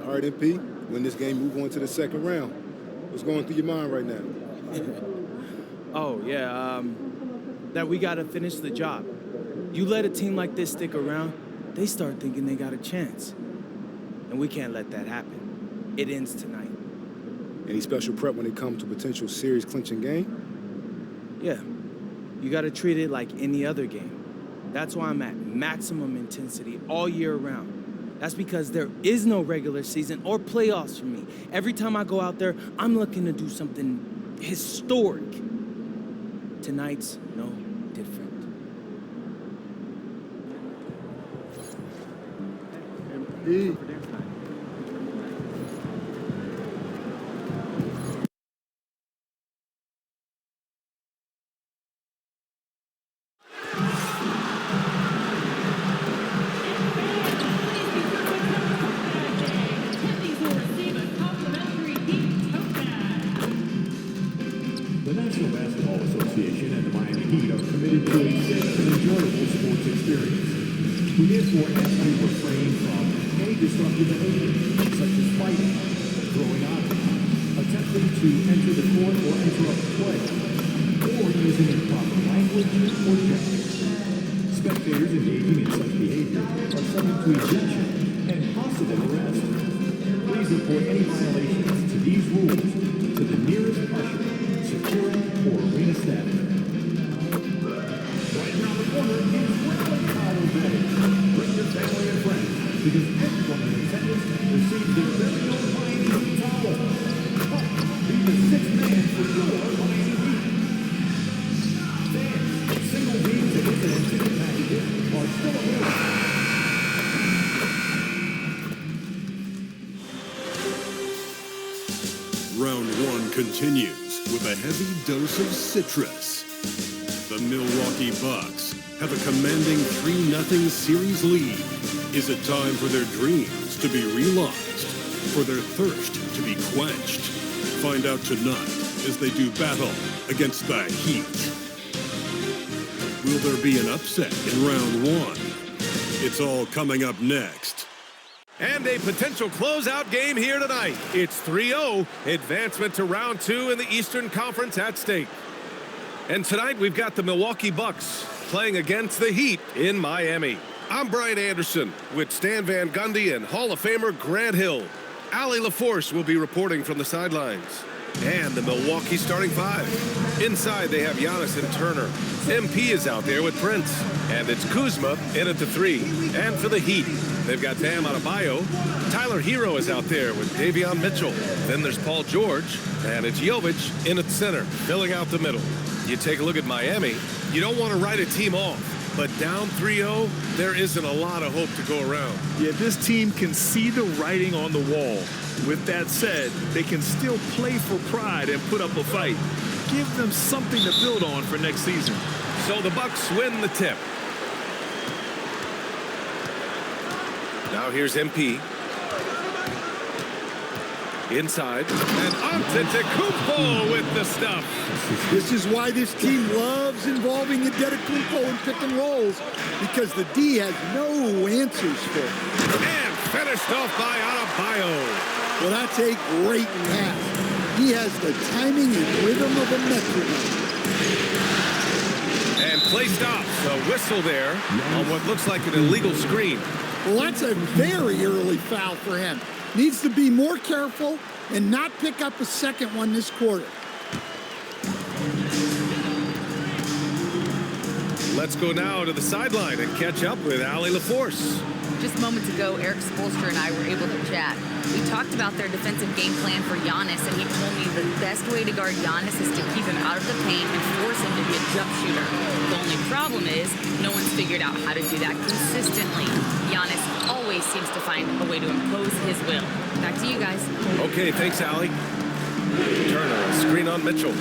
All right, MP, win this game, move on to the second round. What's going through your mind right now? Oh, yeah, that we got to finish the job. You let a team like this stick around, they start thinking they got a chance. And we can't let that happen. It ends tonight. Any special prep when it comes to potential series clinching game? Yeah, you got to treat it like any other game. That's why I'm at maximum intensity all year round. That's because there is no regular season or playoffs for me. Every time I go out there, I'm looking to do something historic. Tonight's no different. MP. The National Basketball Association and the Miami Heat are committed to a safe and enjoyable sports experience. We therefore ask you to refrain from any disruptive behavior, such as fighting, throwing objects, attempting to enter the court or interrupt play, or using improper language or gestures. Spectators engaging in such behavior are subject to ejection and possible arrest. Please report any violations to these rules to the nearest usher, security, or arena staff. Right around the corner is Rally Towel Day. Bring your family and friends, because everyone in attendance receives their very own Miami Heat towel. Come, be the sixth man for your Miami Heat. Fans, single beams and incident packages are still available. Round one continues with a heavy dose of citrus. The Milwaukee Bucks have a commanding 3-0 series lead. Is it time for their dreams to be realized? For their thirst to be quenched? Find out tonight as they do battle against the Heat. Will there be an upset in round one? It's all coming up next. And a potential closeout game here tonight. It's 3-0, advancement to round two in the Eastern Conference at stake. And tonight we've got the Milwaukee Bucks playing against the Heat in Miami. I'm Brian Anderson with Stan Van Gundy and Hall of Famer Grant Hill. Allie LaForce will be reporting from the sidelines. And the Milwaukee starting five. Inside they have Giannis and Turner. MP is out there with Prince. And it's Kuzma in at the three. And for the Heat, they've got Bam Adebayo. Tyler Hero is out there with Davion Mitchell. Then there's Paul George. And it's Jovic in at center, filling out the middle. You take a look at Miami, you don't want to write a team off. But down 3-0, there isn't a lot of hope to go around. Yeah, this team can see the writing on the wall. With that said, they can still play for pride and put up a fight. Give them something to build on for next season. So the Bucks win the tip. Now here's MP. Inside. And Antetokounmpo with the stuff. This is why this team loves involving Antetokounmpo in pick and rolls, because the D has no answers for it. And finished off by Adebayo. Well, that's a great pass. He has the timing and rhythm of a metronome. And play stops. A whistle there on what looks like an illegal screen. Well, that's a very early foul for him. Needs to be more careful and not pick up a second one this quarter. Let's go now to the sideline and catch up with Allie LaForce. Just moments ago, Eric Spoelstra and I were able to chat. We talked about their defensive game plan for Giannis, and he told me the best way to guard Giannis is to keep him out of the paint and force him to be a jump shooter. The only problem is no one's figured out how to do that consistently. Giannis always seems to find a way to impose his will. Back to you guys. Okay, thanks, Allie. Turner, a screen on Mitchell.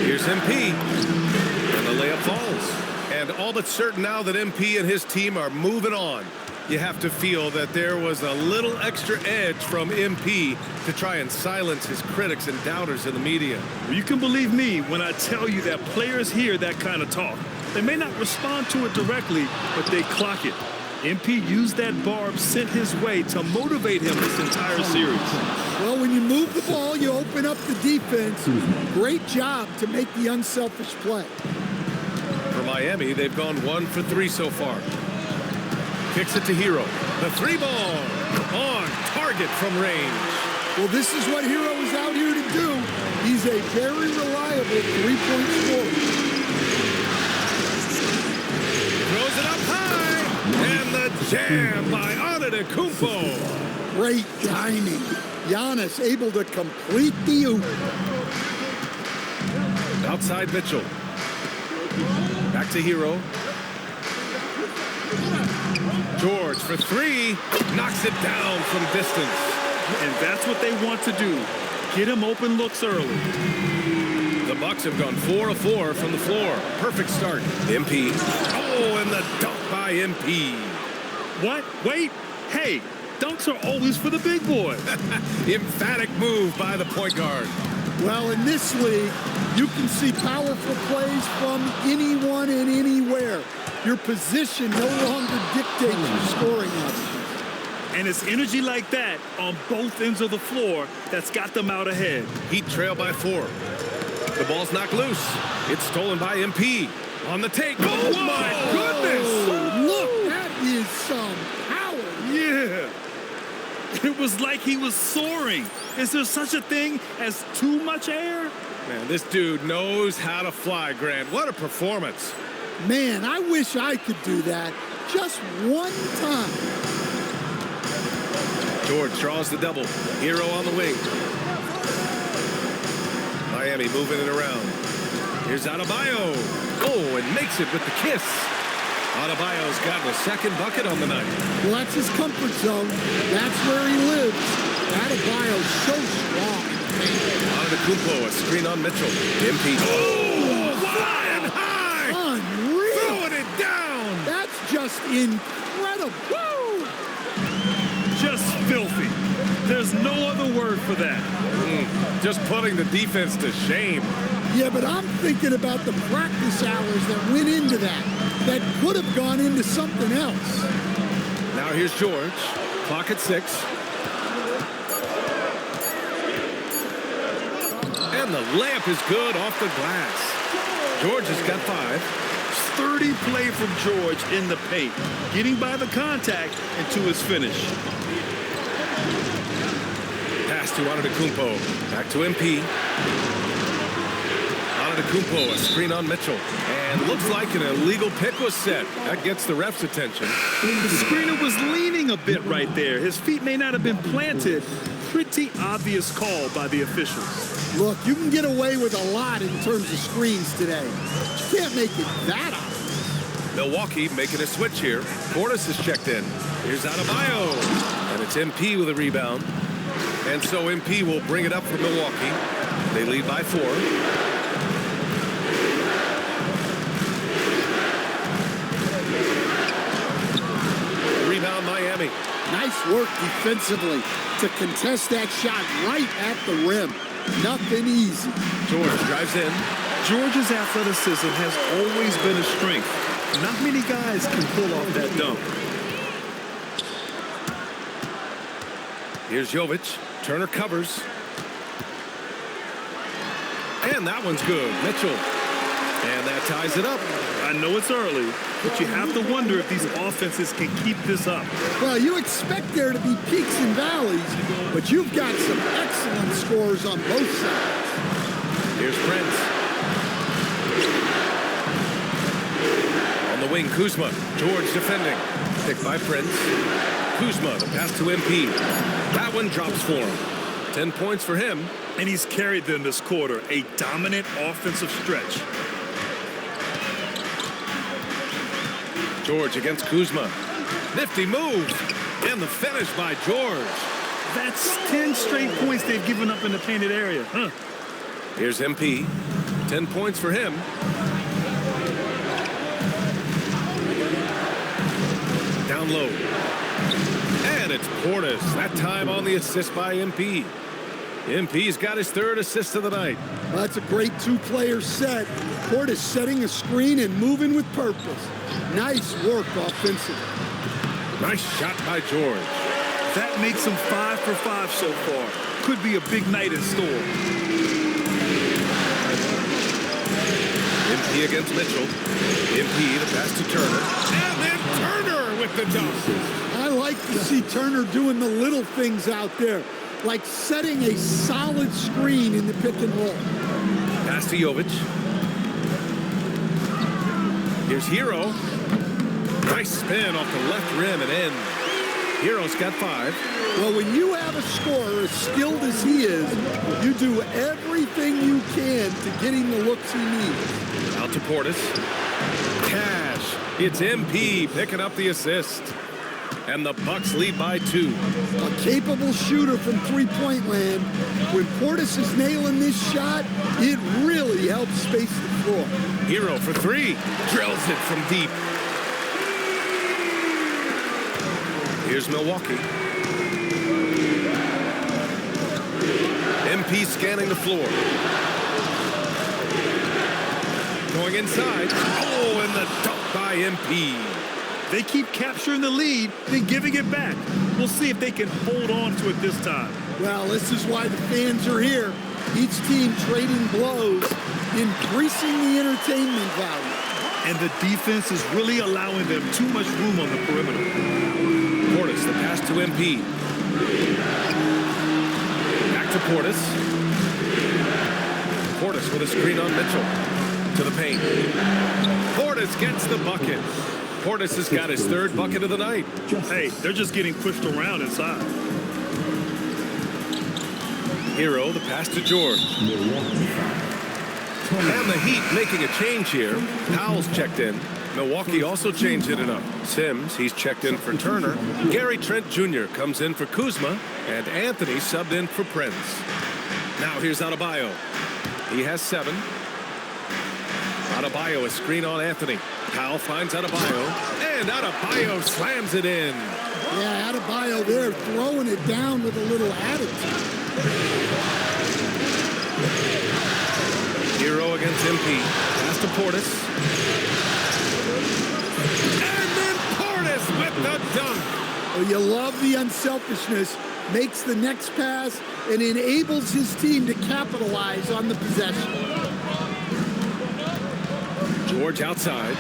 Here's MP. And the layup falls. And all but certain now that MP and his team are moving on. You have to feel that there was a little extra edge from MP to try and silence his critics and doubters in the media. Well, you can believe me when I tell you that players hear that kind of talk. They may not respond to it directly, but they clock it. MP used that barb sent his way to motivate him this entire series. Well, when you move the ball, you open up the defense. Great job to make the unselfish play. For Miami, they've gone 1 for 3 so far. Kicks it to Hero. The 3-ball on target from range. Well, this is what Hero is out here to do. He's a very reliable three-point scorer. Throws it up high. And the jam by Antetokounmpo. Great timing. Giannis able to complete the oop. Outside Mitchell. Back to Hero. George for 3. Knocks it down from distance. And that's what they want to do. Get him open looks early. The Bucks have gone 4 of 4 from the floor. Perfect start. MP. Oh, and the dunk by MP. What? Wait. Hey, dunks are always for the big boys. Emphatic move by the point guard. Well, in this league, you can see powerful plays from anyone and anywhere. Your position no longer dictates your scoring options. And it's energy like that on both ends of the floor that's got them out ahead. Heat trail by 4. The ball's knocked loose. It's stolen by MP. On the take. Oh, my goodness! Oh, look, that is some power. Yeah. It was like he was soaring. Is there such a thing as too much air? Man, this dude knows how to fly, Grant. What a performance. Man, I wish I could do that just one time. George draws the double. Hero on the wing. Miami moving it around. Here's Adebayo. Oh, and makes it with the kiss. Adebayo's gotten a second bucket on the night. Well, that's his comfort zone. That's where he lives. Adebayo's so strong. Antetokounmpo, a screen on Mitchell. MP. Oh, flying high! Unreal! Throwing it down! That's just incredible. Woo! Just filthy. There's no other word for that. Just putting the defense to shame. Yeah, but I'm thinking about the practice hours that went into that could have gone into something else. Now here's George. Clock at 6. And the layup is good off the glass. George has got 5. Sturdy play from George in the paint, getting by the contact and to his finish. Pass to Antetokounmpo. Back to MP. Antetokounmpo, a screen on Mitchell. And looks like an illegal pick was set. That gets the ref's attention. The screener was leaning a bit right there. His feet may not have been planted. Pretty obvious call by the officials. Look, you can get away with a lot in terms of screens today. You can't make it that obvious. Milwaukee making a switch here. Portis is checked in. Here's Adebayo. And it's MP with a rebound. And so MP will bring it up for Milwaukee. They lead by 4. Rebound Miami. Nice work defensively to contest that shot right at the rim. Nothing easy. George drives in. George's athleticism has always been a strength. Not many guys can pull off that dunk. Here's Jovic. Turner covers. And that one's good. Mitchell. And that ties it up. I know it's early, but you have to wonder if these offenses can keep this up. Well, you expect there to be peaks and valleys, but you've got some excellent scores on both sides. Here's Prince. On the wing, Kuzma. George defending. Picked by Prince. Kuzma, the pass to MP. That one drops for him. 10 points for him. And he's carried them this quarter. A dominant offensive stretch. George against Kuzma. Nifty move. And the finish by George. That's 10 straight points they've given up in the painted area. Huh. Here's MP. 10 points for him. Down low. And it's Portis. That time on the assist by MP. MP's got his 3rd assist of the night. Well, that's a great two-player set. Portis setting a screen and moving with purpose. Nice work offensively. Nice shot by George. That makes him 5 for 5 so far. Could be a big night in store. MP against Mitchell. MP, the pass to Turner. And then Turner with the dunk. I like to see Turner doing the little things out there, like setting a solid screen in the pick and roll. Pass to Jovic. Here's Hero. Nice spin off the left rim and in. Hero's got 5. Well, when you have a scorer as skilled as he is, you do everything you can to get him the looks he needs. Out to Portis. Cash. It's MP picking up the assist. And the Bucks lead by 2. A capable shooter from three-point land. When Portis is nailing this shot, it really helps space the floor. Hero for 3. Drills it from deep. Here's Milwaukee. MP scanning the floor. Going inside. Oh, and the dunk by MP. They keep capturing the lead, then giving it back. We'll see if they can hold on to it this time. Well, this is why the fans are here. Each team trading blows, increasing the entertainment value. And the defense is really allowing them too much room on the perimeter. Portis, the pass to MP. Back to Portis. Portis with a screen on Mitchell. To the paint. Portis gets the bucket. Portis has got his 3rd bucket of the night. Hey, they're just getting pushed around inside. Hero, the pass to George. And the Heat making a change here. Powell's checked in. Milwaukee also changed it up. Sims, he's checked in for Turner. Gary Trent Jr. comes in for Kuzma. And Anthony subbed in for Prince. Now here's Adebayo. He has 7. Adebayo, a screen on Anthony. Powell finds Adebayo. And Adebayo slams it in. Yeah, Adebayo there throwing it down with a little attitude. Hero against MP. Pass to Portis. And then Portis with the dunk. Well, you love the unselfishness. Makes the next pass and enables his team to capitalize on the possession. George outside.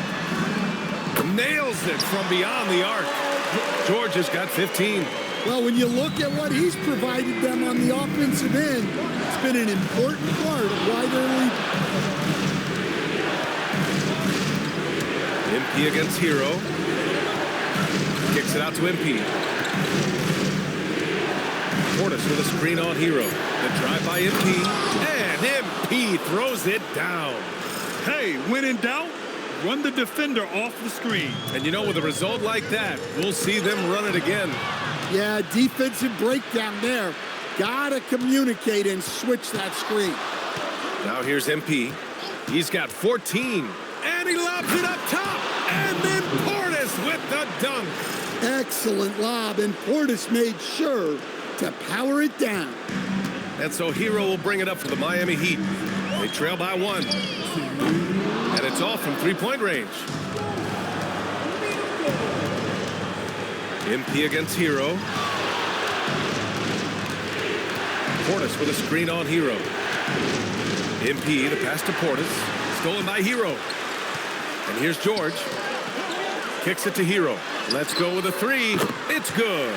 Nails it from beyond the arc. George has got 15. Well, when you look at what he's provided them on the offensive end, it's been an important part of why they're leading. MP against Hero. Kicks it out to MP. Portis with a screen on Hero. The drive by MP. And MP throws it down. Hey, when in doubt, run the defender off the screen. And you know, with a result like that, we'll see them run it again. Yeah, defensive breakdown there. Gotta communicate and switch that screen. Now here's MP. He's got 14. And he lobs it up top. And then Portis with the dunk. Excellent lob, and Portis made sure to power it down. And so Hero will bring it up for the Miami Heat. They trail by 1. And it's all from three-point range. MP against Hero. Portis with a screen on Hero. MP, the pass to Portis. Stolen by Hero. And here's George. Kicks it to Hero. Let's go with a 3. It's good.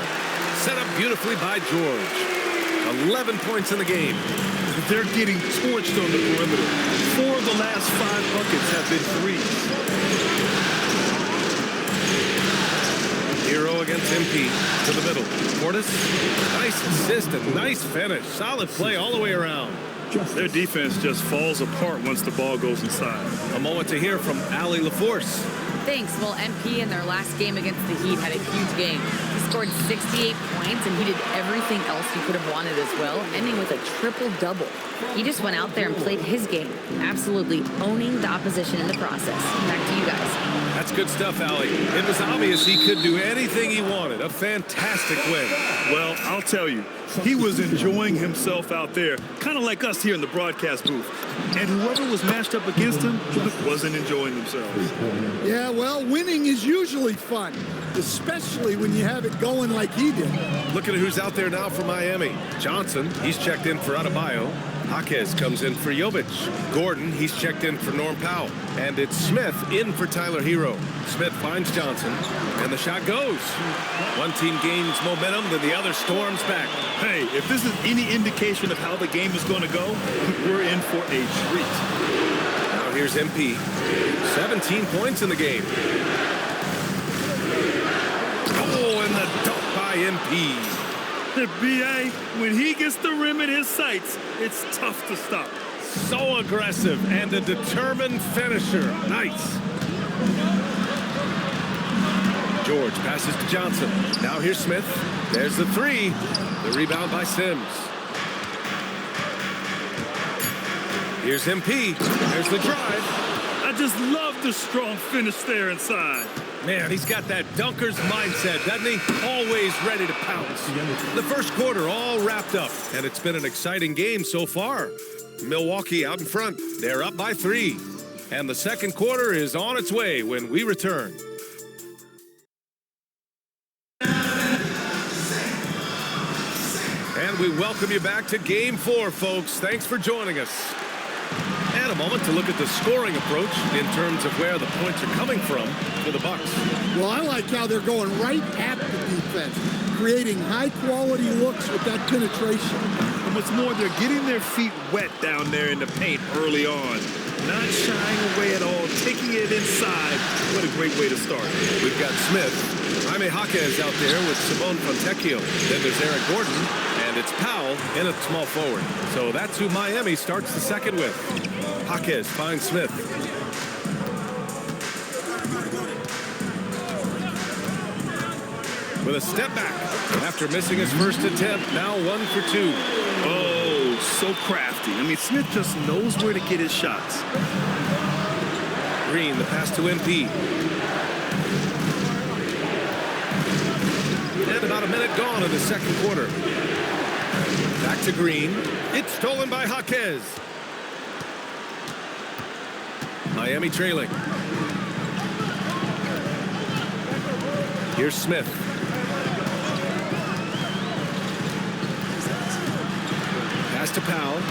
Set up beautifully by George. 11 points in the game. They're getting torched on the perimeter. 4 of the last 5 buckets have been threes. Hero against MP to the middle. Portis, nice assist and nice finish. Solid play all the way around. Their defense just falls apart once the ball goes inside. A moment to hear from Allie LaForce. Thanks. Well, MP in their last game against the Heat had a huge game. He scored 68 points, and he did everything else he could have wanted as well, ending with a triple-double. He just went out there and played his game, absolutely owning the opposition in the process. Back to you guys. That's good stuff, Allie. It was obvious he could do anything he wanted. A fantastic win. Well, I'll tell you, He was enjoying himself out there, kind of like us here in the broadcast booth. And whoever was matched up against him wasn't enjoying themselves. Yeah, well, winning is usually fun, especially when you have it going like he did. Looking at who's out there now for Miami. Johnson, he's checked in for Adebayo. Jaquez comes in for Jovic. Gordon, he's checked in for Norm Powell. And it's Smith in for Tyler Hero. Smith finds Johnson, and the shot goes. One team gains momentum, then the other storms back. Hey, if this is any indication of how the game is going to go, we're in for a treat. Now here's MP. 17 points in the game. Oh, and the dunk by MP. B.A., when he gets the rim in his sights, it's tough to stop. So aggressive and a determined finisher. Nice. George passes to Johnson. Now here's Smith. There's the three. The rebound by Sims. Here's MP. There's the drive. I just love the strong finish there inside. Man, he's got that dunker's mindset, doesn't he? Always ready to pounce. The first quarter all wrapped up, and it's been an exciting game so far. Milwaukee out in front. They're up by 3. And the second quarter is on its way when we return. And we welcome you back to Game 4, folks. Thanks for joining us. And a moment to look at the scoring approach in terms of where the points are coming from for the Bucks. Well, I like how they're going right at the defense, creating high-quality looks with that penetration. And what's more, they're getting their feet wet down there in the paint early on. Not shying away at all, taking it inside. What a great way to start. We've got Smith. Jaime Jaquez out there with Simone Fontecchio. Then there's Eric Gordon, and it's Powell in at small forward. So that's who Miami starts the second with. Jaquez finds Smith. With a step back after missing his first attempt, now 1 for 2. Oh, so crafty. I mean, Smith just knows where to get his shots. Green, the pass to MP. And about a minute gone in the second quarter. Back to Green. It's stolen by Jaquez. Miami trailing. Here's Smith. Pass to Powell.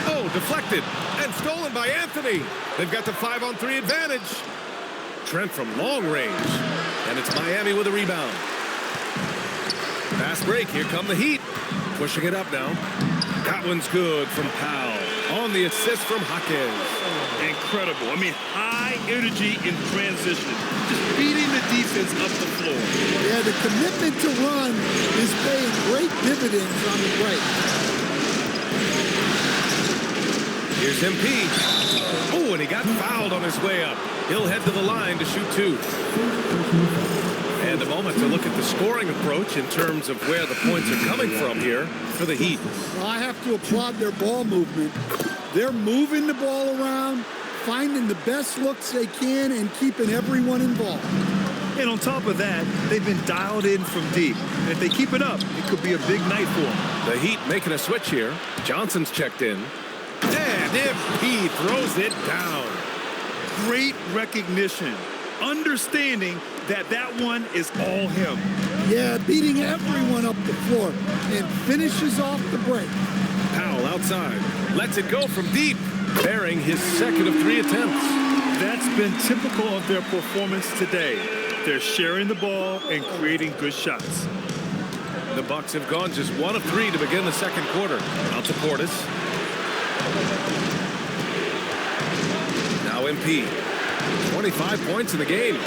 Oh, deflected and stolen by Anthony. They've got the 5-on-3 advantage. Trent from long range. And it's Miami with a rebound. Fast break. Here come the Heat. Pushing it up now. That one's good from Powell. On the assist from Jaquez. Incredible. I mean, high energy in transition. Just beating the defense up the floor. Yeah, the commitment to run is paying great dividends on the break. Here's MP. Oh, and he got fouled on his way up. He'll head to the line to shoot 2. And a moment to look at the scoring approach in terms of where the points are coming from here for the Heat. Well, I have to applaud their ball movement. They're moving the ball around, finding the best looks they can, and keeping everyone involved. And on top of that, they've been dialed in from deep. And if they keep it up, it could be a big night for them. The Heat making a switch here. Johnson's checked in. And MP throws it down. Great recognition. Understanding that that one is all him. Yeah, beating everyone up the floor and finishes off the break. Powell outside. Lets it go from deep. Bearing his second of 3 attempts. That's been typical of their performance today. They're sharing the ball and creating good shots. The Bucks have gone just 1 of 3 to begin the second quarter. Out to Portis. Now MP. 25 points in the game.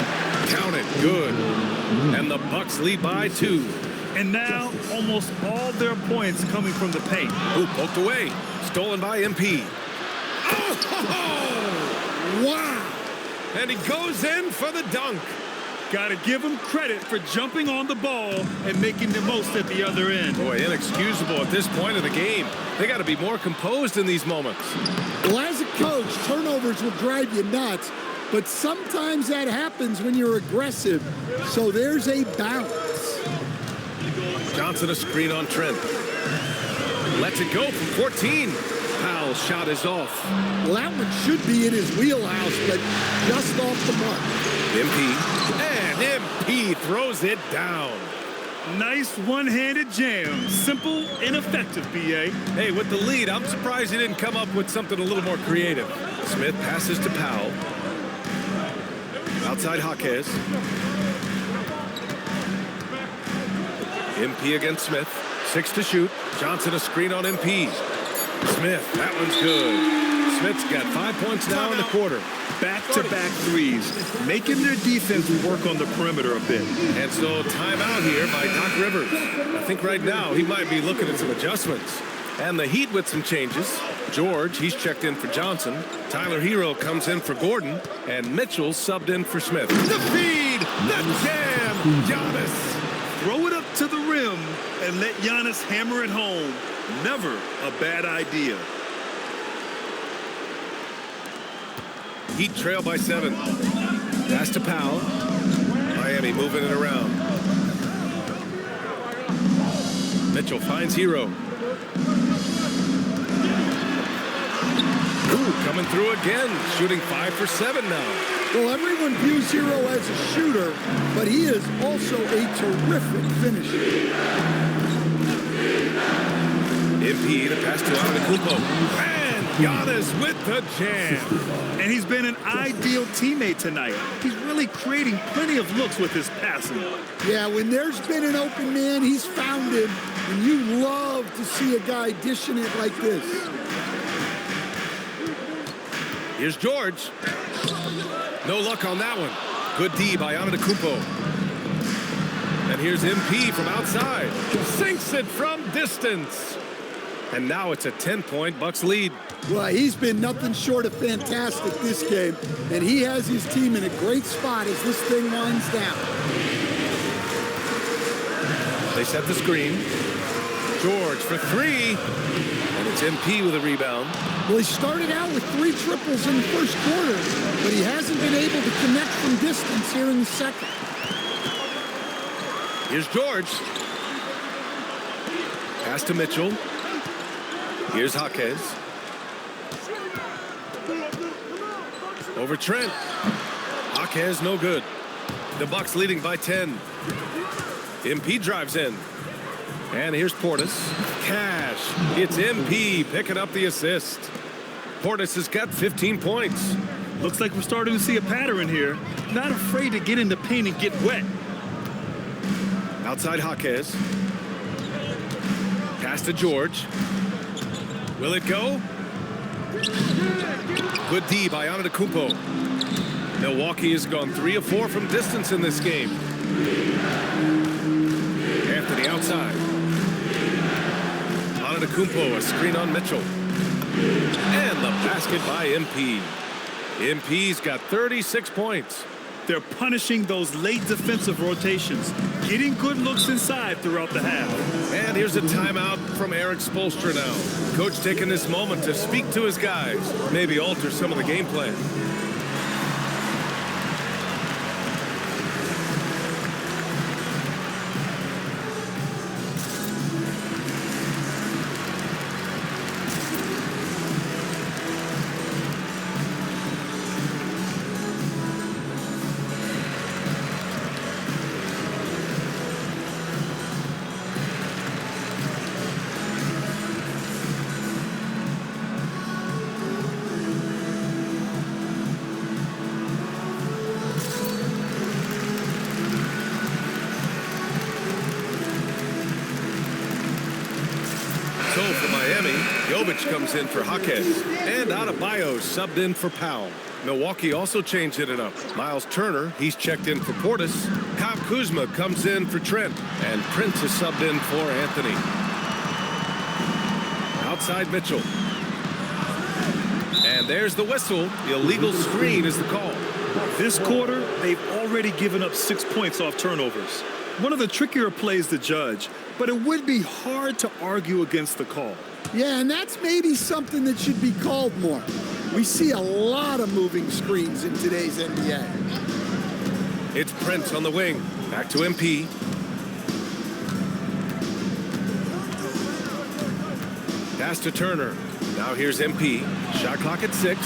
Count it. Good. And the Bucks lead by 2. And now almost all their points coming from the paint. Ooh, poked away. Stolen by MP. Oh! Wow! And he goes in for the dunk. Got to give him credit for jumping on the ball and making the most at the other end. Boy, inexcusable at this point of the game. They got to be more composed in these moments. Well, as a coach, turnovers will drive you nuts, but sometimes that happens when you're aggressive. So there's a balance. Johnson a screen on Trent. Lets it go from 14. Powell's shot is off. Well, that one should be in his wheelhouse, but just off the mark. MP. And MP throws it down. Nice one-handed jam. Simple and effective, B.A. Hey, with the lead, I'm surprised he didn't come up with something a little more creative. Smith passes to Powell. Outside Jaquez. MP against Smith. 6 to shoot. Johnson a screen on MP. Smith, that one's good. Smith's got 5 points now in the quarter. Back-to-back threes, making their defense work on the perimeter a bit. And so timeout here by Doc Rivers. I think right now he might be looking at some adjustments. And the Heat with some changes. George, he's checked in for Johnson. Tyler Hero comes in for Gordon. And Mitchell subbed in for Smith. The feed, the jam, Giannis. Throw it up to the rim and let Giannis hammer it home. Never a bad idea. Heat trail by 7. Pass to Powell. Miami moving it around. Mitchell finds Hero. Ooh, coming through again. Shooting 5 for 7 now. Well, everyone views Hero as a shooter, but he is also a terrific finisher. MP to pass to Antetokounmpo. And Giannis with the jam. And he's been an ideal teammate tonight. He's really creating plenty of looks with his passing. Yeah, when there's been an open man, he's found him. And you love to see a guy dishing it like this. Here's George. No luck on that one. Good D by Antetokounmpo. And here's MP from outside. Sinks it from distance. And now it's a 10-point Bucks lead. Well, he's been nothing short of fantastic this game. And he has his team in a great spot as this thing winds down. They set the screen. George for 3. And it's MP with a rebound. Well, he started out with 3 triples in the first quarter, but he hasn't been able to connect from distance here in the second. Here's George. Pass to Mitchell. Here's Jaquez. Over Trent. Jaquez no good. The Bucks leading by 10. MP drives in. And here's Portis. Cash. It's MP picking up the assist. Portis has got 15 points. Looks like we're starting to see a pattern here. Not afraid to get in the paint and get wet. Outside Jaquez. Pass to George. Will it go? Good D by Antetokounmpo. Milwaukee has gone 3 of 4 from distance in this game. Anthony outside. Antetokounmpo, a screen on Mitchell. And the basket by MP. MP's got 36 points. They're punishing those late defensive rotations, getting good looks inside throughout the half. And here's a timeout from Eric Spoelstra now. Coach taking this moment to speak to his guys, maybe alter some of the game plan. So for Miami, Jovic comes in for Jaquez. And Adebayo subbed in for Powell. Milwaukee also changed it up. Miles Turner, he's checked in for Portis. Kyle Kuzma comes in for Trent. And Prince is subbed in for Anthony. Outside Mitchell. And there's the whistle. The illegal screen is the call. This quarter, they've already given up 6 points off turnovers. One of the trickier plays to judge, but it would be hard to argue against the call. Yeah, and that's maybe something that should be called more. We see a lot of moving screens in today's NBA. It's Prince on the wing. Back to MP. pass to Turner. Now here's MP. Shot clock at 6.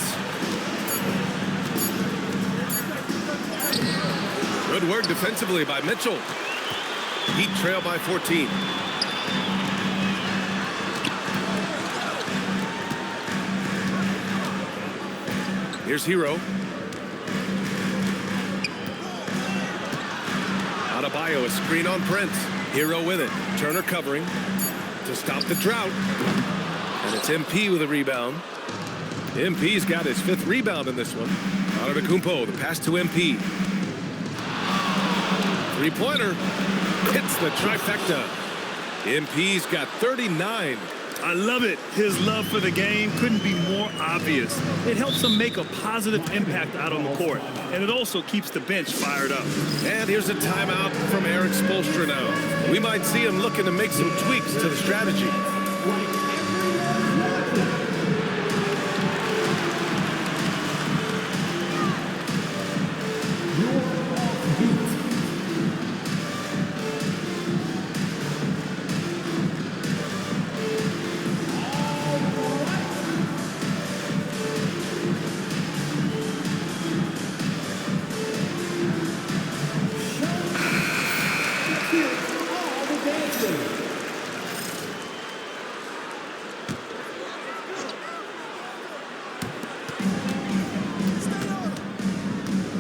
Good work defensively by Mitchell. Heat trail by 14. Here's Hero. Adebayo, a screen on Prince. Hero with it. Turner covering to stop the drought. And it's MP with a rebound. MP's got his 5th rebound in this one. Antetokounmpo, the pass to MP. Three-pointer. Hits the trifecta. MP's got 39. I love it. His love for the game couldn't be more obvious. It helps him make a positive impact out on the court, and it also keeps the bench fired up. And here's a timeout from Eric Spoelstra now. We might see him looking to make some tweaks to the strategy.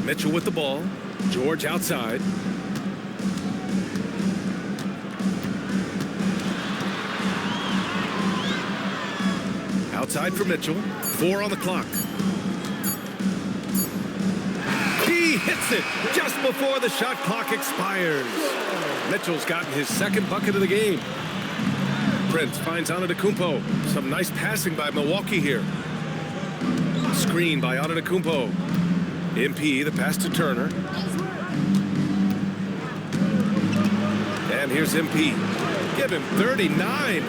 Mitchell with the ball. George outside. Outside for Mitchell. 4 on the clock. He hits it just before the shot clock expires. Mitchell's gotten his 2nd bucket of the game. Prince finds Antetokounmpo. Some nice passing by Milwaukee here. Screen by Antetokounmpo. MP, the pass to Turner. And here's MP. Give him 39.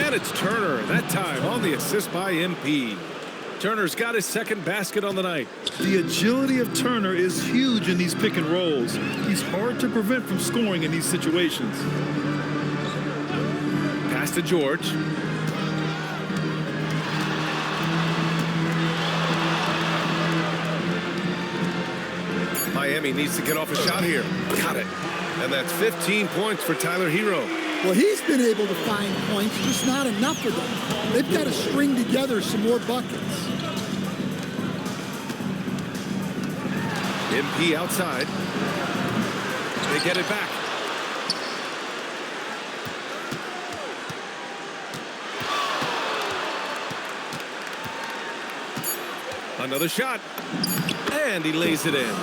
And it's Turner, that time on the assist by MP. Turner's got his 2nd basket on the night. The agility of Turner is huge in these pick and rolls. He's hard to prevent from scoring in these situations. Pass to George. Miami needs to get off a shot here. Got it. And that's 15 points for Tyler Hero. Well, he's been able to find points, just not enough of them. They've got to string together some more buckets. MP outside. They get it back. Another shot. And he lays it in.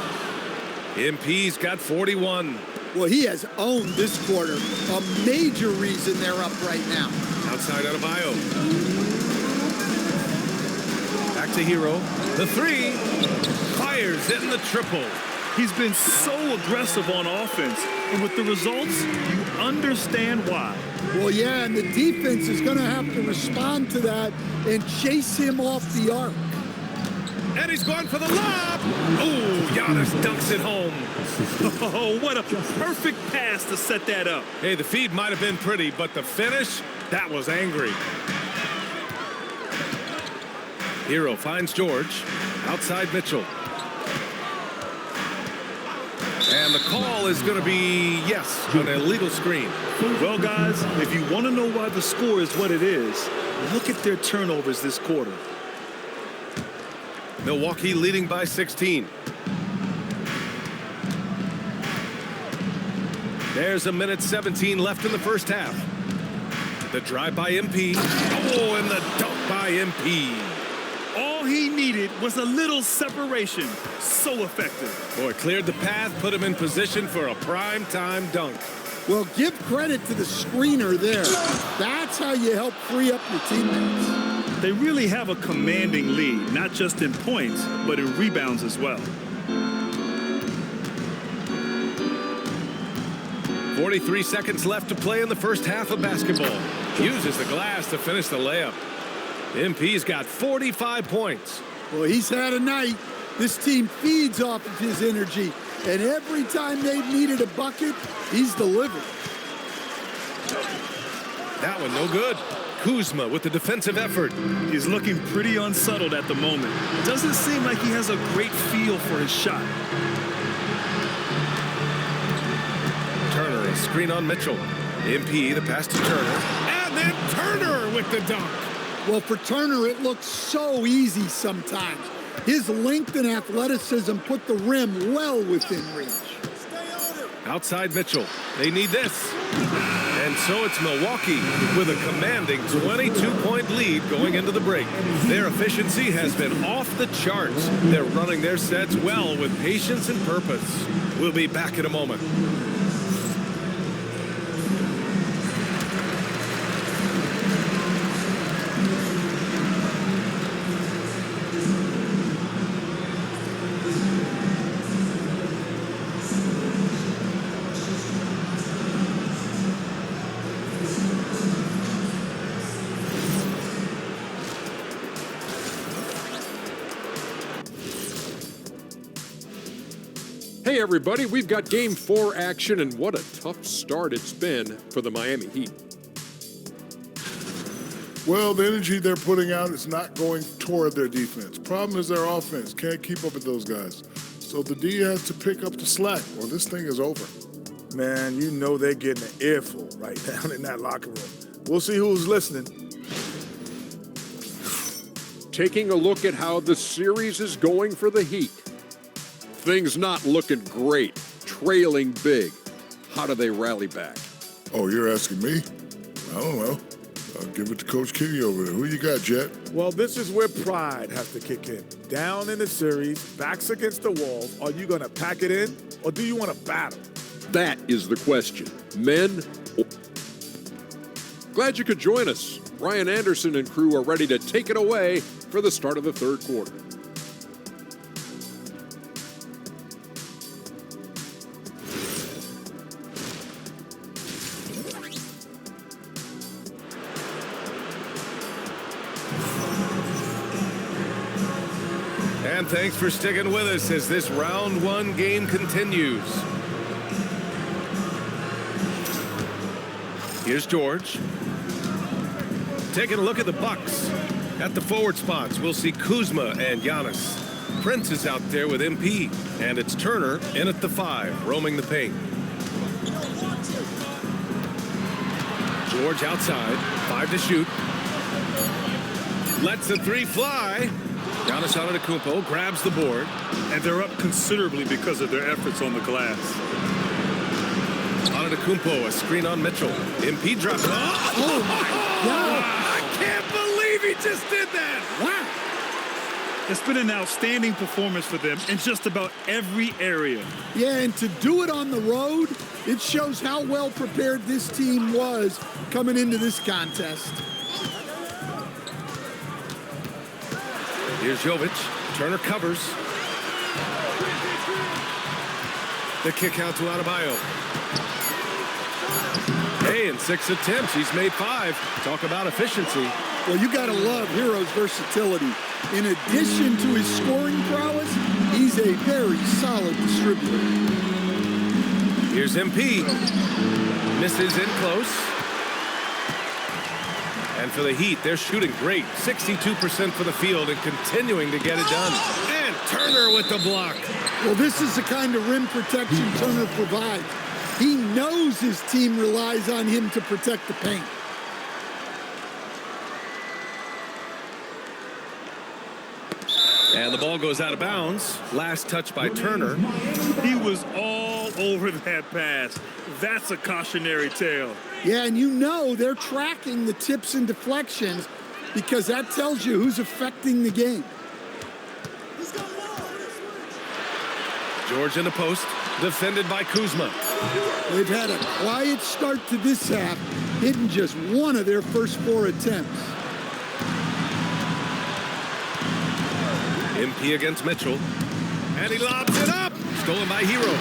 MP's got 41. Well, he has owned this quarter. A major reason they're up right now. Outside Adebayo. Back to Hero. The 3. Fires in the triple. He's been so aggressive on offense, and with the results, you understand why. Well, yeah, and the defense is going to have to respond to that and chase him off the arc. And he's going for the lob. Oh, Giannis dunks it home. Oh, what a perfect pass to set that up. Hey, the feed might have been pretty, but the finish, that was angry. Hero finds George. Outside Mitchell. And the call is going to be, yes, an illegal screen. Well, guys, if you want to know why the score is what it is, look at their turnovers this quarter. Milwaukee leading by 16. There's 1:17 left in the first half. The drive by MP. Oh, and the dunk by MP. All he needed was a little separation. So effective. Boy, cleared the path, put him in position for a prime-time dunk. Well, give credit to the screener there. That's how you help free up your teammates. They really have a commanding lead, not just in points, but in rebounds as well. 43 seconds left to play in the first half of basketball. Uses the glass to finish the layup. MP's got 45 points. Well, he's had a night. This team feeds off of his energy, and every time they've needed a bucket, he's delivered. That one no good. Kuzma with the defensive effort. He's looking pretty unsettled at the moment. Doesn't seem like he has a great feel for his shot. Turner, a screen on Mitchell. MP, the pass to Turner. And then Turner with the dunk. Well, for Turner, it looks so easy sometimes. His length and athleticism put the rim well within reach. Outside Mitchell. They need this. And so it's Milwaukee with a commanding 22-point lead going into the break. Their efficiency has been off the charts. They're running their sets well with patience and purpose. We'll be back in a moment. Hey everybody, we've got Game 4 action, and what a tough start it's been for the Miami Heat. Well, the energy they're putting out is not going toward their defense. Problem is their offense can't keep up with those guys. So the D has to pick up the slack, or this thing is over. Man, you know they're getting an earful right down in that locker room. We'll see who's listening. Taking a look at how the series is going for the Heat. Things not looking great, trailing big. How do they rally back? Oh, you're asking me? I don't know. I'll give it to Coach Kitty over there. Who you got, Jet? Well, this is where pride has to kick in. Down in the series, backs against the wall. Are you going to pack it in, or do you want to battle? That is the question. Men. Glad you could join us. Ryan Anderson and crew are ready to take it away for the start of the third quarter. And thanks for sticking with us as this round one game continues. Here's George. Taking a look at the Bucks. At the forward spots, we'll see Kuzma and Giannis. Prince is out there with MP. And it's Turner in at the 5, roaming the paint. George outside, 5 to shoot. Lets the 3 fly. Giannis Antetokounmpo grabs the board. And they're up considerably because of their efforts on the glass. Antetokounmpo, a screen on Mitchell. MP drops. Oh my God! I can't believe he just did that! Wow! It's been an outstanding performance for them in just about every area. Yeah, and to do it on the road, it shows how well prepared this team was coming into this contest. Here's Jovic. Turner covers. The kick out to Adebayo. Hey, in 6 attempts, he's made 5. Talk about efficiency. Well, you got to love Hero's versatility. In addition to his scoring prowess, he's a very solid distributor. Here's MP. Misses in close. And for the Heat, they're shooting great. 62% for the field and continuing to get it done. And Turner with the block. Well, this is the kind of rim protection Turner provides. He knows his team relies on him to protect the paint. And the ball goes out of bounds. Last touch by Turner. He was all over that pass. That's a cautionary tale. Yeah, and you know they're tracking the tips and deflections because that tells you who's affecting the game. George in the post, defended by Kuzma. They've had a quiet start to this half, hitting just one of their first 4 attempts. MP against Mitchell. And he lobs it up. Stolen by Hero.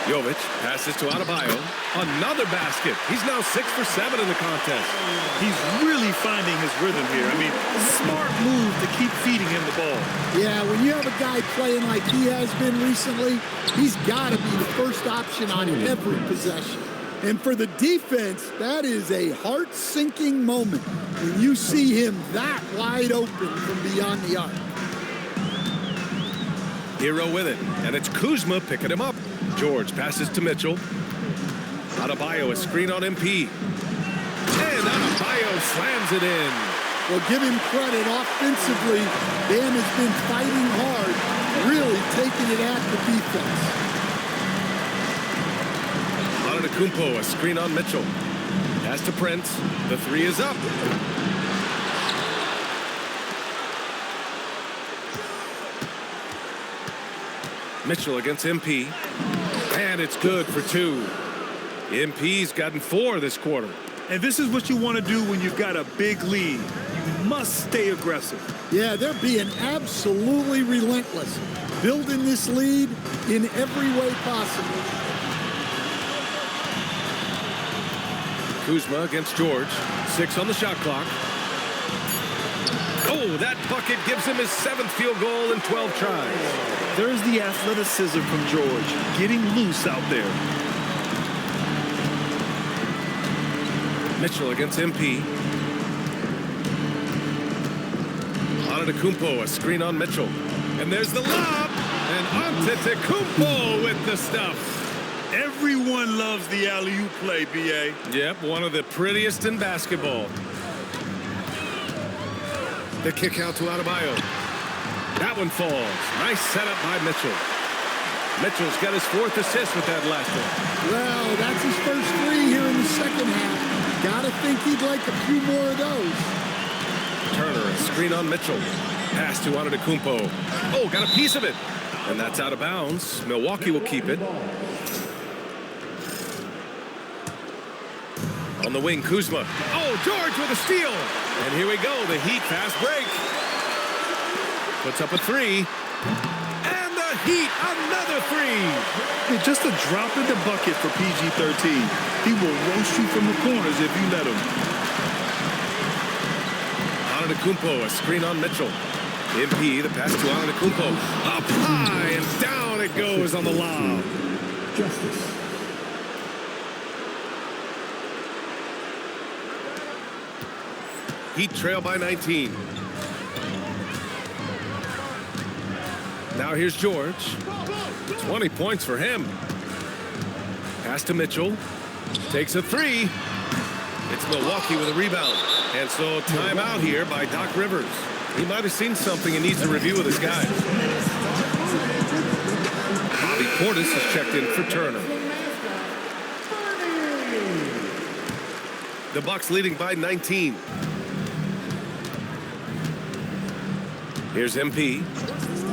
Jovic passes to Adebayo. Another basket. He's now 6 for 7 in the contest. He's really finding his rhythm here. I mean, smart move to keep feeding him the ball. Yeah, when you have a guy playing like he has been recently, he's got to be the first option on every possession. And for the defense, that is a heart-sinking moment when you see him that wide open from beyond the arc. Hero with it, and it's Kuzma picking him up. George passes to Mitchell. Adebayo, a screen on MP. And Adebayo slams it in. Well, give him credit offensively. Bam has been fighting hard, really taking it at the defense. Antetokounmpo, a screen on Mitchell. Pass to Prince. The three is up. Mitchell against MP. And it's good for two. MP's gotten 4 this quarter. And this is what you want to do when you've got a big lead. You must stay aggressive. Yeah, they're being absolutely relentless, building this lead in every way possible. Kuzma against George. 6 on the shot clock. Oh, that bucket gives him his 7th field goal in 12 tries. There's the athleticism from George, getting loose out there. Mitchell against MP. Antetokounmpo, a screen on Mitchell. And there's the lob. And Antetokounmpo with the stuff. Everyone loves the alley-oop play, B.A. Yep, one of the prettiest in basketball. The kick out to Adebayo. That one falls. Nice setup by Mitchell. Mitchell's got his 4th assist with that last one. Well, that's his first 3 here in the second half. Gotta think he'd like a few more of those. Turner, a screen on Mitchell. Pass to Antetokounmpo. Oh, got a piece of it. And that's out of bounds. Milwaukee will keep it. On the wing, Kuzma. Oh, George with a steal. And here we go, the Heat fast break. Puts up a 3. And the Heat, another 3. Hey, just a drop in the bucket for PG-13. He will roast you from the corners if you let him. Antetokounmpo, a screen on Mitchell. MP, the pass to Antetokounmpo. Up high and down it goes on the lob. Justice. Heat trail by 19. Now here's George. 20 points for him. Pass to Mitchell. Takes a 3. It's Milwaukee with a rebound. And so timeout here by Doc Rivers. He might have seen something and needs a review with his guys. Bobby Portis is checked in for Turner. The Bucks leading by 19. Here's MP.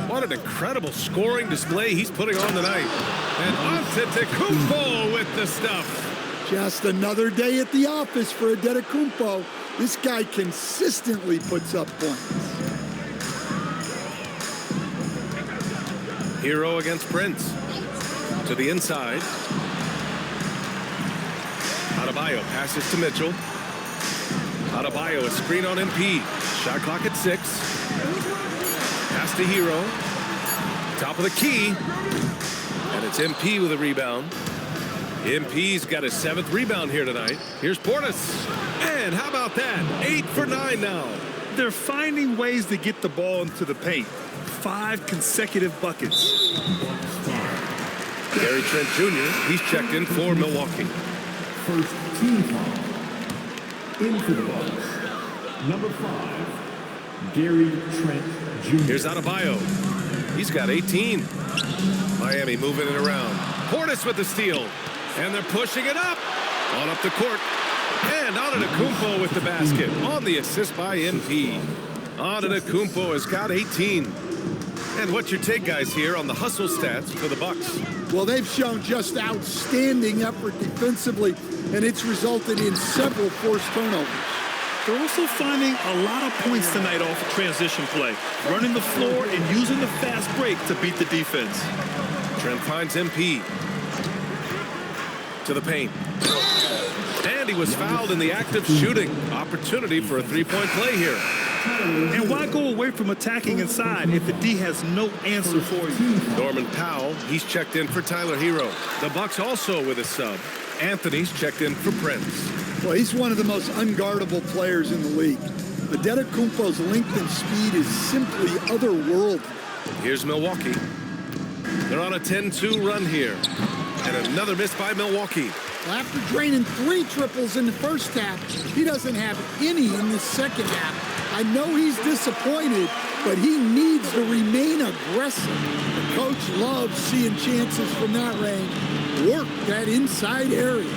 What an incredible scoring display he's putting on tonight. And Antetokounmpo with the stuff. Just another day at the office for Antetokounmpo. This guy consistently puts up points. Hero against Prince. To the inside. Adebayo passes to Mitchell. Adebayo, a screen on MP. Shot clock at 6. Pass to Hero. Top of the key. And it's MP with a rebound. MP's got his 7th rebound here tonight. Here's Portis. And how about that? 8 for 9 now. They're finding ways to get the ball into the paint. 5 consecutive buckets. Gary Trent Jr., he's checked in for Milwaukee. First team foul. In for the Bucks. Number 5, Gary Trent Jr. Here's Adebayo. He's got 18. Miami moving it around. Portis with the steal. And they're pushing it up. On up the court. And Antetokounmpo with the basket. On the assist by MP. Antetokounmpo has got 18. And what's your take, guys, here on the hustle stats for the Bucks? Well, they've shown just outstanding effort defensively, and it's resulted in several forced turnovers. They're also finding a lot of points tonight off of transition play, running the floor and using the fast break to beat the defense. Trent finds MP. To the paint. And he was fouled in the act of shooting. Opportunity for a 3-point play here. And why go away from attacking inside if the D has no answer for you? Norman Powell, he's checked in for Tyler Hero. The Bucks also with a sub. Anthony's checked in for Prince. Well, he's one of the most unguardable players in the league. Antetokounmpo's length and speed is simply otherworldly. Here's Milwaukee. They're on a 10-2 run here. And another miss by Milwaukee. Well, after draining 3 triples in the first half, he doesn't have any in the second half. I know he's disappointed, but he needs to remain aggressive. The coach loves seeing chances from that range. Work that inside area.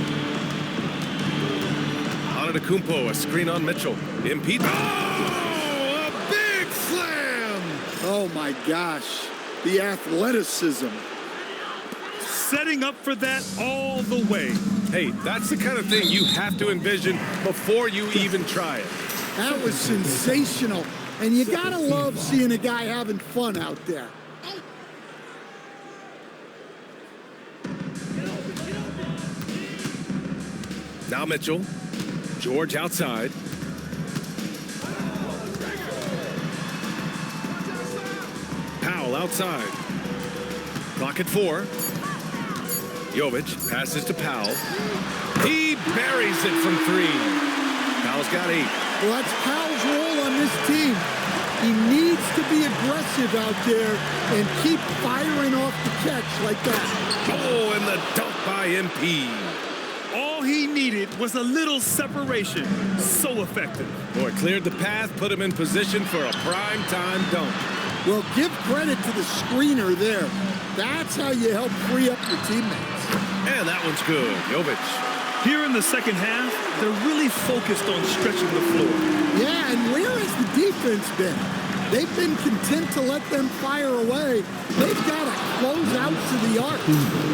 Antetokounmpo, a screen on Mitchell. Impede. Oh, a big slam! Oh my gosh, the athleticism. Setting up for that all the way. Hey, that's the kind of thing you have to envision before you even try it. That was sensational, and you gotta love seeing a guy having fun out there. Now Mitchell. George outside. Powell outside. Clock at 4. Jovic passes to Powell. He buries it from 3. Powell's got 8. Well, that's Powell's role on this team. He needs to be aggressive out there and keep firing off the catch like that. Oh, and the dunk by MP. All he needed was a little separation. So effective. Boy, cleared the path, put him in position for a prime-time dunk. Well, give credit to the screener there. That's how you help free up your teammates. And that one's good. Jovic. Here in the second half, they're really focused on stretching the floor. Yeah, and where has the defense been? They've been content to let them fire away. They've got to close out to the arc.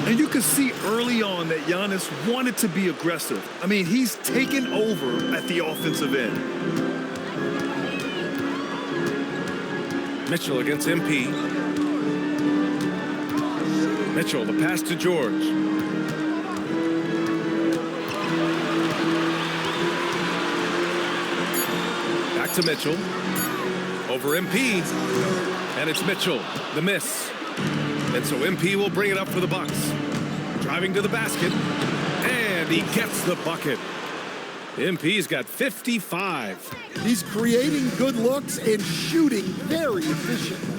And you could see early on that Giannis wanted to be aggressive. I mean, he's taken over at the offensive end. Mitchell against MP. Mitchell, the pass to George. Back to Mitchell. Over MP. And it's Mitchell, the miss. And so MP will bring it up for the Bucks. Driving to the basket. And he gets the bucket. MP's got 55. He's creating good looks and shooting very efficiently.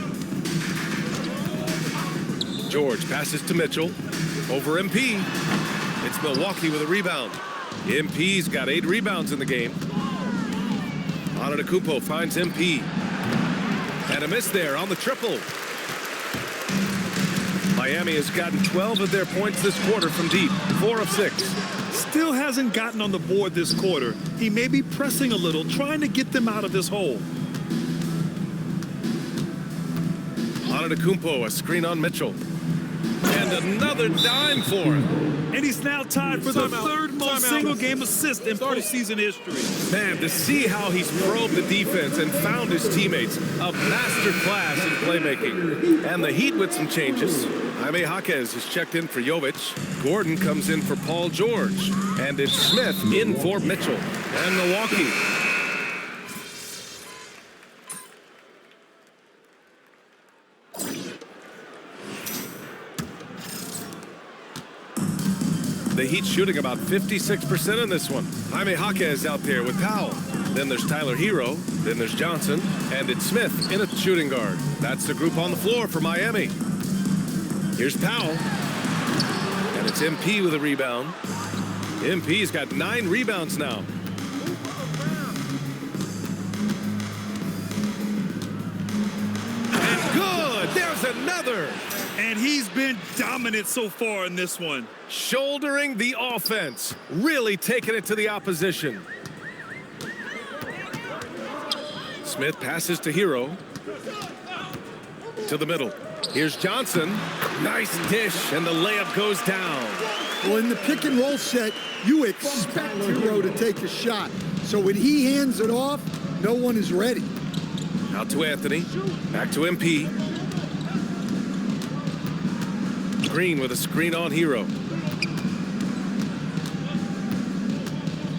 George passes to Mitchell. Over MP. It's Milwaukee with a rebound. MP's got 8 rebounds in the game. Antetokounmpo finds MP. And a miss there on the triple. Miami has gotten 12 of their points this quarter from deep. 4 of 6. Still hasn't gotten on the board this quarter. He may be pressing a little, trying to get them out of this hole. Antetokounmpo, a screen on Mitchell. And another dime for him. And he's now tied for the third most single-game assist in postseason history. Man, to see how he's probed the defense and found his teammates, a master class in playmaking. And the Heat with some changes. Jaime Jaquez is checked in for Jovic. Gordon comes in for Paul George. And it's Smith in for Mitchell. And Milwaukee. The Heat shooting about 56% in this one. Jaime Jaquez out there with Powell. Then there's Tyler Hero. Then there's Johnson. And it's Smith in a shooting guard. That's the group on the floor for Miami. Here's Powell. And it's MP with a rebound. MP's got 9 rebounds now. And good! There's another! And he's been dominant so far in this one. Shouldering the offense. Really taking it to the opposition. Smith passes to Hero. To the middle. Here's Johnson. Nice dish, and the layup goes down. Well, in the pick and roll set, you expect Hero to take a shot. So when he hands it off, no one is ready. Out to Anthony. Back to MP. Green with a screen on Hero.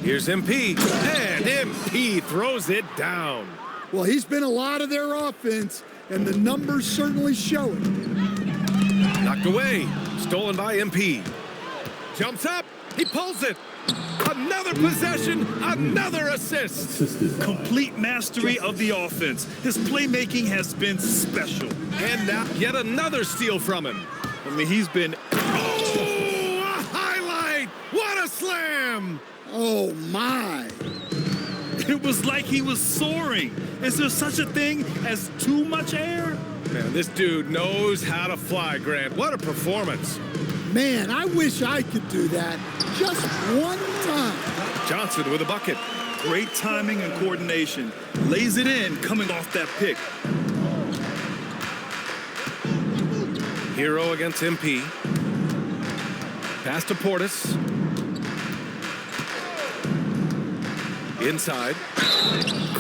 Here's MP. And MP throws it down. Well, he's been a lot of their offense, and the numbers certainly show it. Knocked away. Stolen by MP. Jumps up. He pulls it. Another possession. Another assist. Complete mastery of the offense. His playmaking has been special. And now yet another steal from him. I mean, he's been... Oh, a highlight. What a slam. Oh, my. It was like he was soaring. Is there such a thing as too much air? Man, this dude knows how to fly, Grant. What a performance. Man, I wish I could do that just one time. Johnson with a bucket. Great timing and coordination. Lays it in coming off that pick. Hero against MP. Pass to Portis. Inside.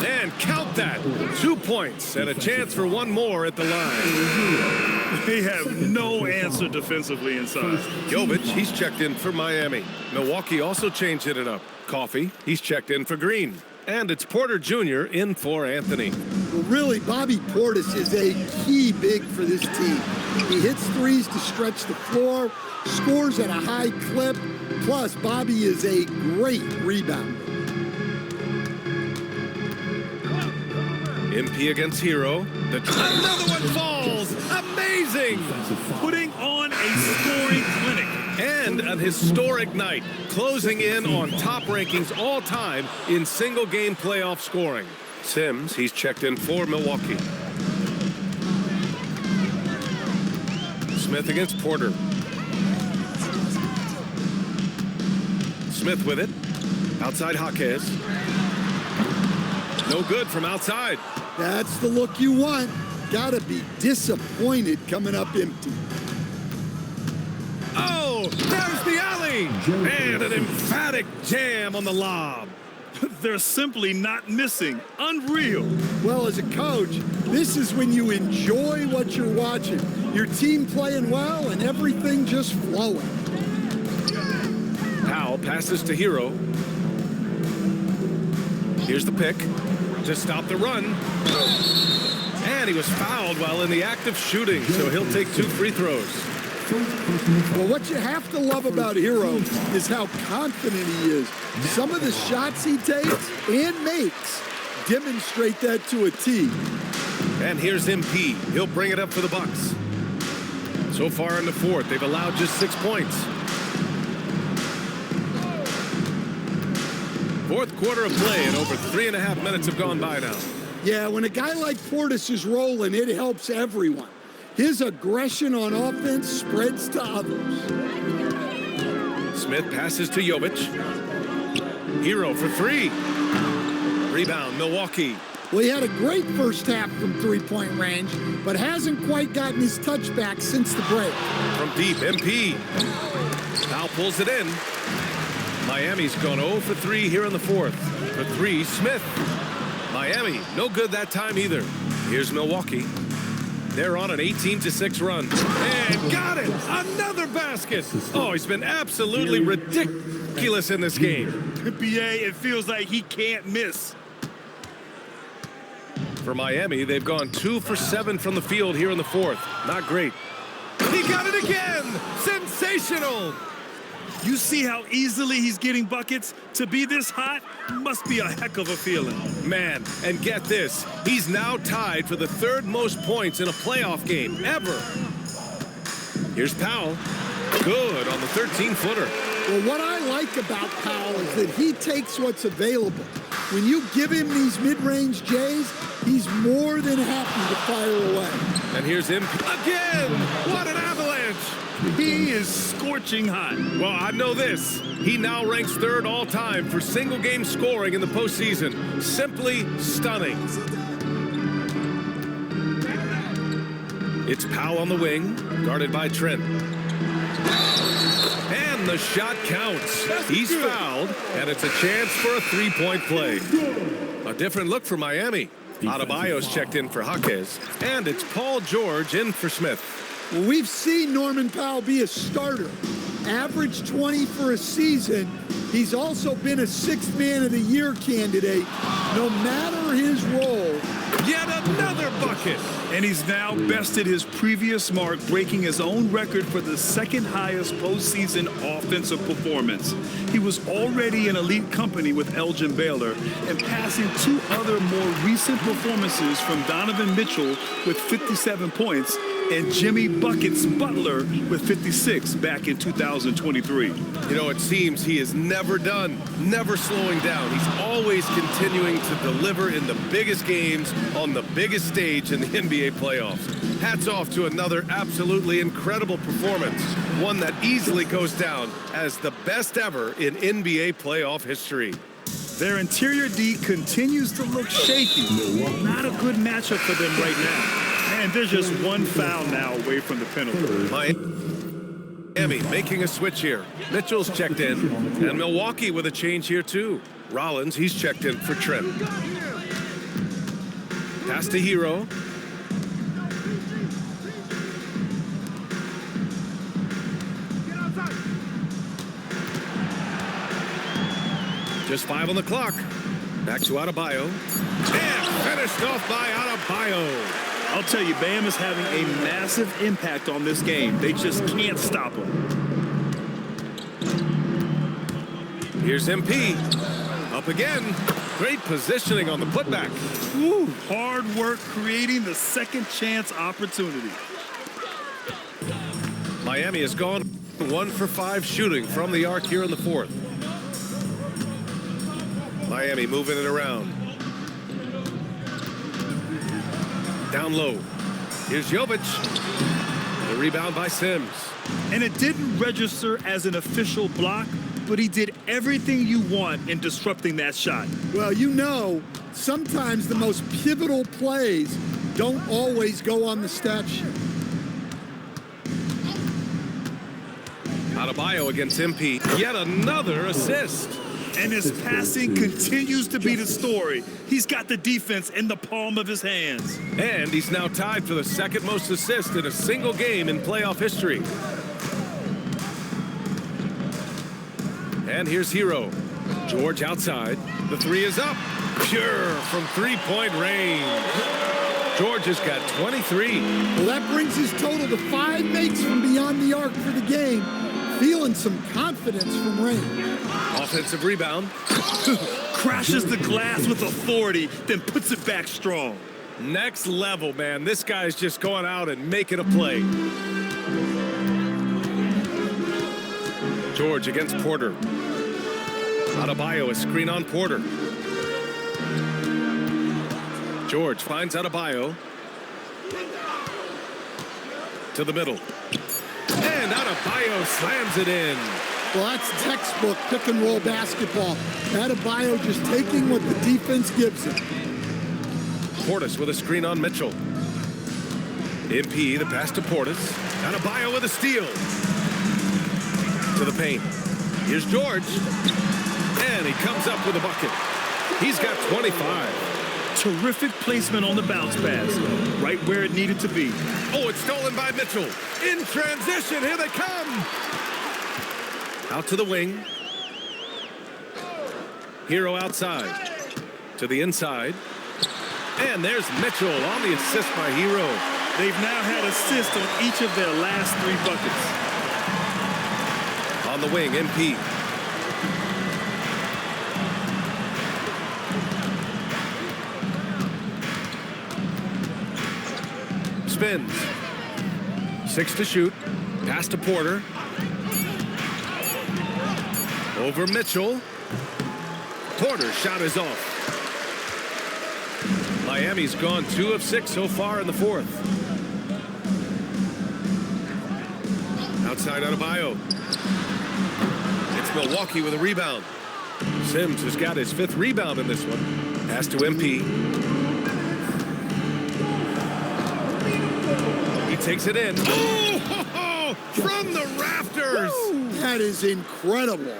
And count that. 2 points and a chance for one more at the line. They have no answer defensively inside. Jovic, he's checked in for Miami. Milwaukee also changed it up. Coffey, he's checked in for Green. And it's Porter Jr. in for Anthony. Well, really, Bobby Portis is a key big for this team. He hits threes to stretch the floor, scores at a high clip, plus Bobby is a great rebounder. MP against Hero. Another one falls. Amazing. Putting on a scoring clinic. And an historic night, closing in on top rankings all time in single game playoff scoring. Sims, he's checked in for Milwaukee. Smith against Porter. Smith with it. Outside Jaquez. No good from outside. That's the look you want. Gotta be disappointed coming up empty. Oh, there's the alley. And an emphatic jam on the lob. They're simply not missing. Unreal. Well, as a coach, this is when you enjoy what you're watching. Your team playing well and everything just flowing. Powell passes to Hero. Here's the pick to stop the run. And he was fouled while in the act of shooting, so he'll take 2 free throws. Well, what you have to love about Hero is how confident he is. Some of the shots he takes and makes demonstrate that to a T. And here's MP. He'll bring it up for the Bucks. So far in the fourth, they've allowed just 6 points. Fourth quarter of play, and over 3.5 minutes have gone by now. Yeah, when a guy like Portis is rolling, it helps everyone. His aggression on offense spreads to others. Smith passes to Jovic. Hero for 3. Rebound, Milwaukee. Well, he had a great first half from three-point range, but hasn't quite gotten his touchback since the break. From deep, MP. Now pulls it in. Miami's gone 0 for 3 here in the fourth. For 3, Smith. Miami, no good that time either. Here's Milwaukee. They're on an 18-6 run. And got it! Another basket! Oh, he's been absolutely ridiculous in this game. BA, it feels like he can't miss. For Miami, they've gone 2 for 7 from the field here in the fourth. Not great. He got it again! Sensational! You see how easily he's getting buckets? To be this hot must be a heck of a feeling. Man, and get this, he's now tied for the 3rd most points in a playoff game ever. Here's Powell. Good on the 13-footer. Well, what I like about Powell is that he takes what's available. When you give him these mid-range J's, he's more than happy to fire away. And here's him again. What an avalanche. He is scorching hot. Well, I know this. He now ranks 3rd all-time for single-game scoring in the postseason. Simply stunning. It's Powell on the wing, guarded by Trent. And the shot counts. He's fouled, and it's a chance for a 3-point play. A different look for Miami. Adebayo's checked in for Jaquez, and it's Paul George in for Smith. Well, we've seen Norman Powell be a starter. Average 20 for a season. He's also been a 6th Man of the Year candidate. No matter his role, Yet another bucket. And he's now bested his previous mark, breaking his own record for the second highest postseason offensive performance. He was already in elite company with Elgin Baylor and passing two other more recent performances from Donovan Mitchell with 57 points and Jimmy Buckets Butler with 56 back in 2023. You know, it seems he is never done, never slowing down. He's always continuing to deliver in the biggest games on the biggest stage in the NBA playoffs. Hats off to another absolutely incredible performance, one that easily goes down as the best ever in NBA playoff history. Their interior D continues to look shaky. Not a good matchup for them right now. And they're just one foul now away from the penalty. Miami making a switch here. Mitchell's checked in, and Milwaukee with a change here too. Rollins, he's checked in for Trent. Pass to Hero. Just 5 on the clock. Back to Adebayo. And finished off by Adebayo. I'll tell you, Bam is having a massive impact on this game. They just can't stop him. Here's MP. Up again. Great positioning on the putback. Woo, hard work creating the second chance opportunity. Miami has gone 1 for 5 shooting from the arc here in the fourth. Miami moving it around. Down low. Here's Jovic. The rebound by Sims. And it didn't register as an official block, but he did everything you want in disrupting that shot. Well, you know, sometimes the most pivotal plays don't always go on the stat sheet. Adebayo against MP. Yet another assist. And his passing continues to be the story. He's got the defense in the palm of his hands. And he's now tied for the second most assists in a single game in playoff history. And here's Hero. George outside. The three is up. Pure from three-point range. George has got 23. Well, that brings his total to 5 makes from beyond the arc for the game. Feeling some confidence from Rain. Offensive rebound. Crashes the glass with authority, then puts it back strong. Next level, man. This guy's just going out and making a play. George against Porter. Adebayo, a screen on Porter. George finds Adebayo. To the middle. And Adebayo slams it in. Well, that's textbook pick-and-roll basketball. Adebayo just taking what the defense gives him. Portis with a screen on Mitchell. MP, the pass to Portis. Adebayo with a steal. To the paint. Here's George. And he comes up with a bucket. He's got 25. Terrific placement on the bounce pass. Right where it needed to be. Oh, it's stolen by Mitchell. In transition, here they come. Out to the wing. Hero outside. To the inside. And there's Mitchell on the assist by Hero. They've now had assists on each of their last 3 buckets. On the wing, MP. Spins. 6 to shoot. Pass to Porter. Over Mitchell. Porter's shot is off. Miami's gone 2 of 6 so far in the fourth. Outside Adebayo. It's Milwaukee with a rebound. Sims has got his 5th rebound in this one. Pass to MP. He takes it in. Oh, from the rafters. That is incredible.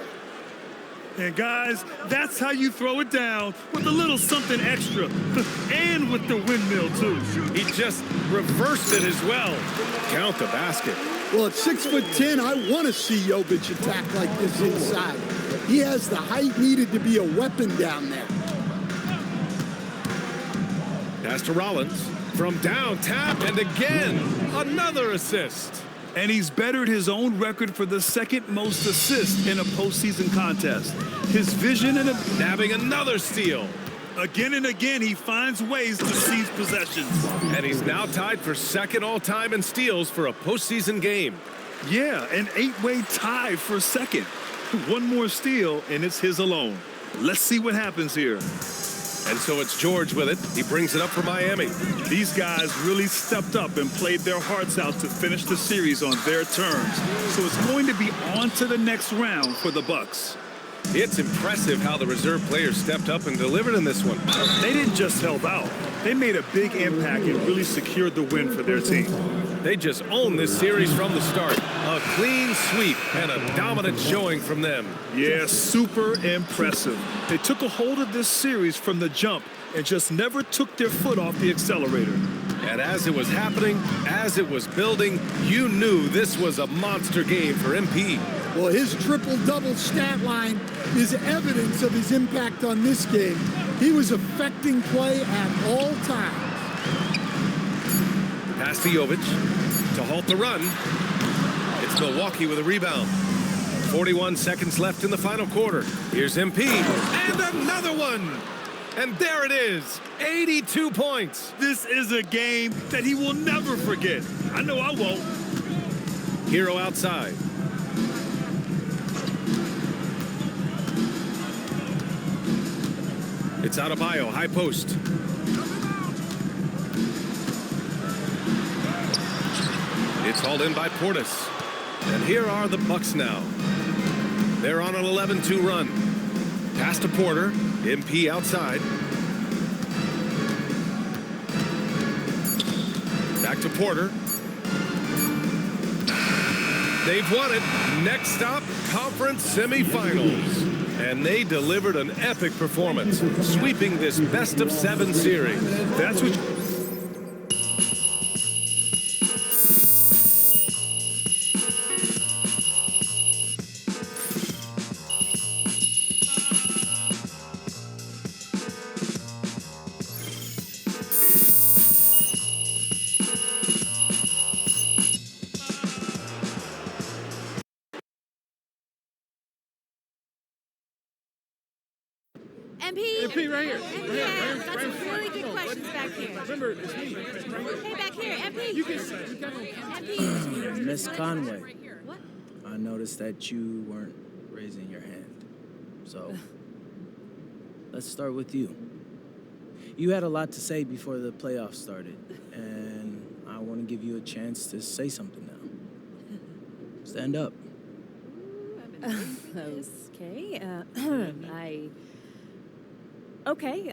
And guys, that's how you throw it down, with a little something extra. And with the windmill, too. He just reversed it as well. Count the basket. Well, at 6'10", I want to see Jovic attack like this inside. He has the height needed to be a weapon down there. Pass to Rollins. From down, tap, and again, another assist. And he's bettered his own record for the second most assists in a postseason contest. His vision and nabbing another steal. Again and again, he finds ways to seize possessions. And he's now tied for second all-time in steals for a postseason game. Yeah, an 8-way tie for second. One more steal, and it's his alone. Let's see what happens here. And so it's George with it. He brings it up for Miami. These guys really stepped up and played their hearts out to finish the series on their terms. So it's going to be on to the next round for the Bucks. It's impressive how the reserve players stepped up and delivered in this one. They didn't just help out. They made a big impact and really secured the win for their team. They just owned this series from the start. A clean sweep and a dominant showing from them. Yeah, super impressive. They took a hold of this series from the jump and just never took their foot off the accelerator. And as it was happening, as it was building, you knew this was a monster game for MP. Well, his triple-double stat line is evidence of his impact on this game. He was affecting play at all times. Pass to Jovic to halt the run. It's Milwaukee with a rebound. 41 seconds left in the final quarter. Here's MP, and another one. And there it is, 82 points. This is a game that he will never forget. I know I won't. Hero outside. It's Adebayo, high post. It's hauled in by Portis. And here are the Bucks now. They're on an 11-2 run. Pass to Porter. MP outside. Back to Porter. They've won it. Next stop, conference semifinals. And they delivered an epic performance, sweeping this best-of-7 series. That's what... MP right here. Yeah, got some really good questions back here. Remember, it's me. Hey, back here, MP. You can see. MP. Miss Conway. What? I noticed that you weren't raising your hand. So, let's start with you. You had a lot to say before the playoffs started, and I want to give you a chance to say something now. Stand up. Okay. Okay,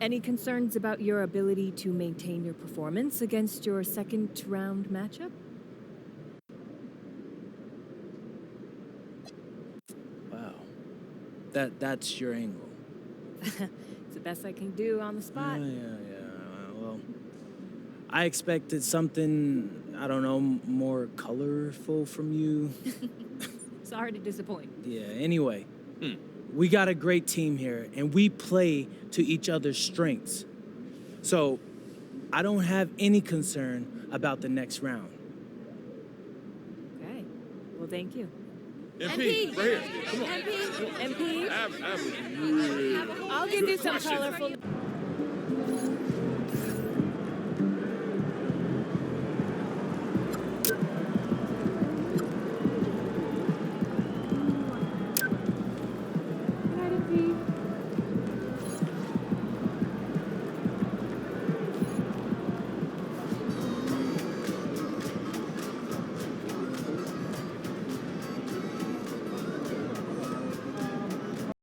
any concerns about your ability to maintain your performance against your second round matchup? Wow. That's your angle. It's the best I can do on the spot. Yeah. Well, I expected something, I don't know, more colorful from you. Sorry to disappoint. Yeah, anyway. We got a great team here, and we play to each other's strengths. So, I don't have any concern about the next round. Okay. Well, thank you. MP. Right here. Come on. MP. I have really I'll give you some colorful...